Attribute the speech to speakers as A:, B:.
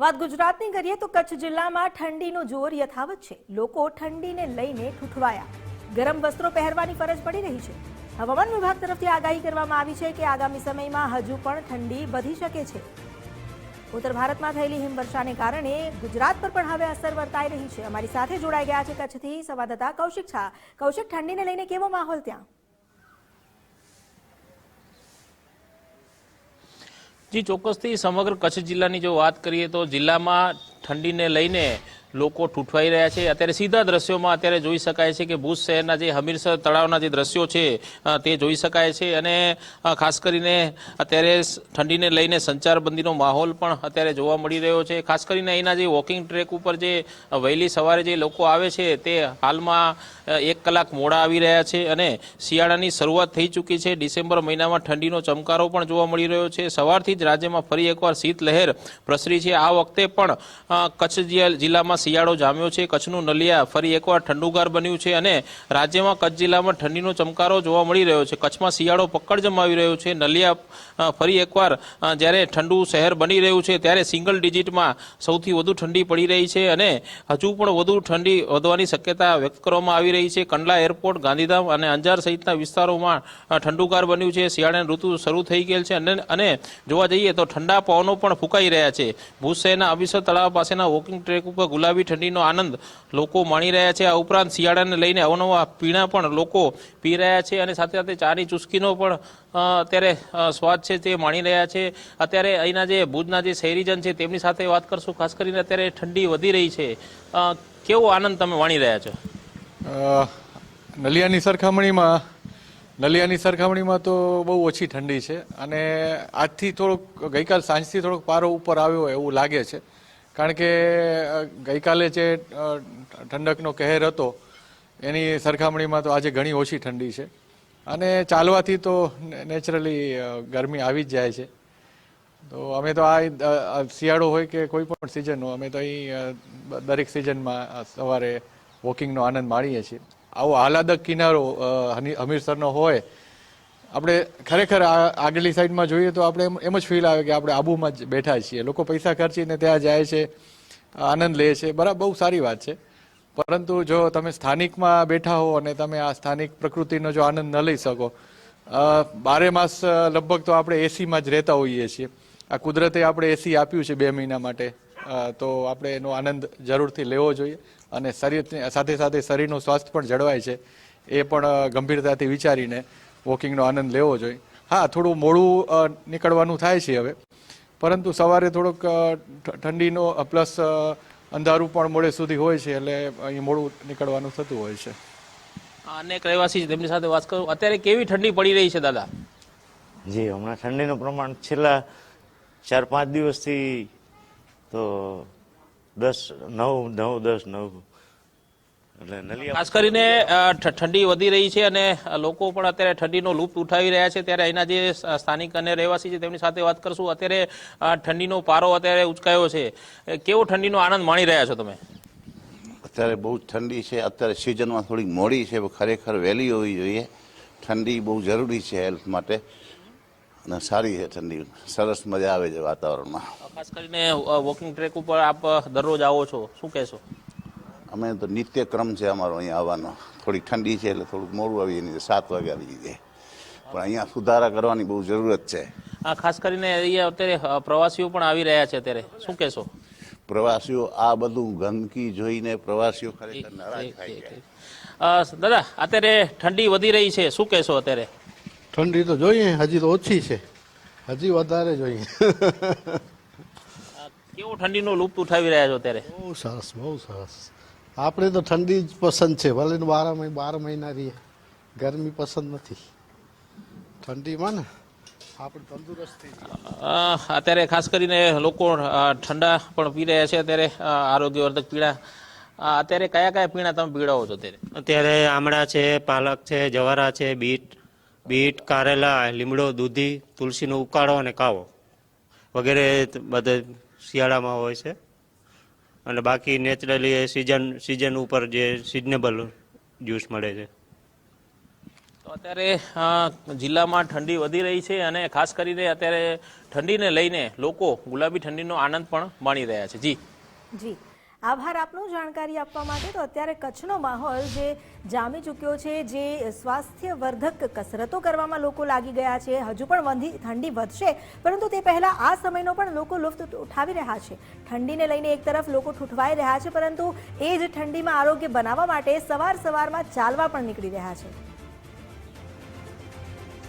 A: વાત ગુજરાતની કરીએ તો કચ્છ જિલ્લામાં ઠંડીનું જોર યથાવત છે। લોકો ઠંડીને લઈને ઠૂઠવાયા। ગરમ વસ્ત્રો પહેરવાની ફરજ પડી રહી છે। હવામાન વિભાગ તરફથી આગાહી કરવામાં આવી છે કે આગામી સમયમાં હજુ પણ ઠંડી વધી શકે છે। ઉત્તર ભારતમાં થયેલી હિમવર્ષાને કારણે ગુજરાત પર પણ હવે અસર વર્તાઈ રહી છે। અમારી સાથે જોડાઈ ગયા છે કચ્છથી સંવાદદાતા કૌશિક શાહ। કૌશિક, ઠંડીને લઈને કેવો માહોલ ત્યાં?
B: જી ચોક્કસથી સમગ્ર કચ્છ જિલ્લાની જો વાત કરીએ તો જિલ્લામાં ઠંડીને લઈને લોકો ઠૂઠવાઈ રહ્યા છે। અત્યારે સીધા દ્રશ્યોમાં અત્યારે જોઈ શકાય છે કે ભુજ શહેરના જે હમીરસર તળાવના જે દ્રશ્યો છે તે જોઈ શકાય છે અને ખાસ કરીને અત્યારે ઠંડીને લઈને સંચારબંધીનો માહોલ પણ અત્યારે જોવા મળી રહ્યો છે। ખાસ કરીને અહીંના જે વોકિંગ ટ્રેક ઉપર જે વહેલી સવારે જે લોકો આવે છે તે હાલમાં 1 કલાક મોડા આવી રહ્યા છે અને શિયાળાની શરૂઆત થઈ ચૂકી છે। ડિસેમ્બર મહિનામાં ઠંડીનો ચમકારો પણ જોવા મળી રહ્યો છે। સવારથી જ રાજ્યમાં ફરી એકવાર શીત લહેર પ્રસરી છે। આ વખતે પણ કચ્છ જિલ્લામાં શિયાળો જામ્યો છે। કચ્છનું નલિયા ફરી એકવાર ઠંડુગાર બન્યું છે અને રાજ્યમાં કચ્છ જિલ્લામાં ઠંડીનો ચમકારો જોવા મળી રહ્યો છે। કચ્છમાં શિયાળો પકડ જમાવી રહ્યો છે। નલિયા ફરી એકવાર જ્યારે ઠંડુ શહેર બની રહ્યું છે ત્યારે સિંગલ ડિજિટમાં સૌથી વધુ ઠંડી પડી રહી છે અને હજુ પણ વધુ ઠંડી વધવાની શક્યતા વ્યક્ત કરવામાં આવી રહી છે। કંડલા એરપોર્ટ, ગાંધીધામ અને અંજાર સહિતના વિસ્તારોમાં ઠંડુગાર બન્યું છે। શિયાળાની ઋતુ શરૂ થઈ ગયેલ છે અને જોવા જઈએ તો ઠંડા પવનો પણ ફૂંકાઈ રહ્યા છે। ભુજ શહેરના હમીરસર તળાવ પાસેના વોકિંગ ટ્રેક ઉપર ગુલાબી ઠંડીનો આનંદ લોકો માણી રહ્યા છે। આ ઉપરાંત શિયાળાને લઈને અવનવા પીણા પણ લોકો પી રહ્યા છે અને સાથે સાથે ચાની ચુસ્કીનો પણ અત્યારે સ્વાદ છે તે માણી રહ્યા છે। અત્યારે અહીંના જે ભુજના જે શહેરીજન છે તેમની સાથે વાત કરશું। ખાસ કરીને અત્યારે ઠંડી વધી રહી છે, કેવો આનંદ તમે માણી રહ્યા છો?
C: નલિયાની સરખામણીમાં તો બહુ ઓછી ઠંડી છે અને આજથી થોડોક ગઈકાલ સાંજથી થોડોક પારો ઉપર આવ્યો હોય એવું લાગે છે, કારણ કે ગઈકાલે જે ઠંડકનો કહેર હતો એની સરખામણીમાં તો આજે ઘણી ઓછી ઠંડી છે અને ચાલવાથી તો નેચરલી ગરમી આવી જ જાય છે। તો અમે તો આ શિયાળો હોય કે કોઈ પણ સિઝન હોય, અમે તો અહીં દરેક સિઝનમાં સવારે વોકિંગનો આનંદ માણીએ છીએ। આવો આહલાદક કિનારો હમીરસરનો હોય, આપણે ખરેખર આગળની સાઈડમાં જોઈએ તો આપણે એમ જ ફીલ આવે કે આપણે આબુમાં જ બેઠા છીએ। લોકો પૈસા ખર્ચીને ત્યાં જાય છે, આનંદ લે છે, બરાબર, બહુ સારી વાત છે। પરંતુ જો તમે સ્થાનિકમાં બેઠા હો અને તમે આ સ્થાનિક પ્રકૃતિનો જો આનંદ ન લઈ શકો, 12 માસ લગભગ તો આપણે એસીમાં જ રહેતા હોઈએ છીએ। આ કુદરતે આપણે એસી આપ્યું છે 2 મહિના માટે, તો આપણે એનો આનંદ જરૂરથી લેવો જોઈએ અને શરીર સાથે સાથે શરીરનું સ્વાસ્થ્ય પણ જળવાય છે એ પણ ગંભીરતાથી વિચારીને વોકિંગનો આનંદ લેવો જોઈએ। હા, થોડું મોડું નીકળવાનું થાય છે હવે, પરંતુ સવારે થોડોક ઠંડીનો પ્લસ અંધારું પણ મોડે સુધી હોય છે એટલે અહીં મોડું નીકળવાનું થતું હોય છે।
B: અનેક રહેવાસી તેમની સાથે વાત કરું, અત્યારે કેવી ઠંડી પડી રહી છે દાદા?
D: જી, હમણાં ઠંડીનું પ્રમાણ છેલ્લા 4-5 દિવસથી તો 10, 9, 10, 9 એટલે નલિયા
B: ખાસ કરીને ઠંડી વધી રહી છે અને લોકો પણ અત્યારે ઠંડીનો લૂપ્ત ઉઠાવી રહ્યા છે। ત્યારે અહીંના જે સ્થાનિક અને રહેવાસી છે તેમની સાથે વાત કરશું। અત્યારે ઠંડીનો પારો અત્યારે ઉચકાયો છે, કેવો ઠંડીનો આનંદ માણી રહ્યા છો તમે?
E: અત્યારે બહુ ઠંડી છે। અત્યારે સિઝનમાં થોડીક મોડી છે, ખરેખર વહેલી હોવી જોઈએ। ઠંડી બહુ જરૂરી છે હેલ્થ માટે અને સારી છે ઠંડી, સરસ મજા આવે છે વાતાવરણમાં।
B: ખાસ કરીને વોકિંગ ટ્રેક ઉપર આપ દરરોજ આવો છો, શું કહેશો?
E: અમે તો નિત્યક્રમ છે અમારો અહીંયા આવવાનો। થોડી ઠંડી છે એટલે થોડુંક મોડું આવીએ, નહીં 7 વાગે આવી જઈએ, પણ અહીંયા સુધારા કરવાની બહુ જરૂરત છે।
B: ખાસ કરીને અહીંયા અત્યારે પ્રવાસીઓ પણ આવી રહ્યા છે, અત્યારે શું કહેશો?
E: પ્રવાસીઓ આ બધું ગંદકી જોઈને પ્રવાસીઓ ખરેખર નારાજ થાય છે।
B: દાદા, અત્યારે ઠંડી વધી રહી છે, શું કહેશો અત્યારે?
F: ઠંડી તો જોઈએ, હજી તો ઓછી છે, હજી વધારે જોઈએ।
B: કેવો ઠંડીનો લુપ્ત ઉઠાવી રહ્યા છો અત્યારે?
F: બહુ સરસ, બહુ સરસ। આપણે તો ઠંડી જ પસંદ છે, ભલે 12 મહિના રહીએ, ગરમી પસંદ નથી। ઠંડીમાં ને આપણે તંદુરસ્ત થઈ જઈએ।
B: અત્યારે ખાસ કરીને લોકો ઠંડા પણ પી રહ્યા છે, અત્યારે આરોગ્યવર્ધક પીણા। અત્યારે કયા કયા પીણા તમે પીવડાવો છો અત્યારે?
G: અત્યારે આમળા છે, પાલક છે, જવારા છે, બીટ, કારેલા, લીમડો, દૂધી, તુલસીનો ઉકાળો અને કાવો વગેરે બધે શિયાળામાં હોય છે અને બાકી નેચરલી સિઝન ઉપર જે સિઝનેબલ જ્યુસ મળે છે।
B: તો અત્યારે જિલ્લામાં ઠંડી વધી રહી છે અને ખાસ કરીને અત્યારે ઠંડીને લઈને લોકો ગુલાબી ઠંડીનો આનંદ પણ માણી રહ્યા છે.
A: જી આભાર આપનો જાણકારી આપવા માટે. તો અત્યારે કચ્છનો માહોલ જે જામી ચૂક્યો છે, જે સ્વાસ્થ્યવર્ધક કસરતો કરવામાં લોકો લાગી ગયા છે. હજુ પણ ઠંડી વધશે, પરંતુ તે પહેલા આ સમયનો પણ લોકો લુફ્ત ઉઠાવી રહ્યા છે. ઠંડીને લઈને એક તરફ લોકો ઠૂંઠવાઈ રહ્યા છે, પરંતુ એ જ ઠંડીમાં આરોગ્ય બનાવવા માટે સવારમાં ચાલવા પણ નીકળી રહ્યા છે.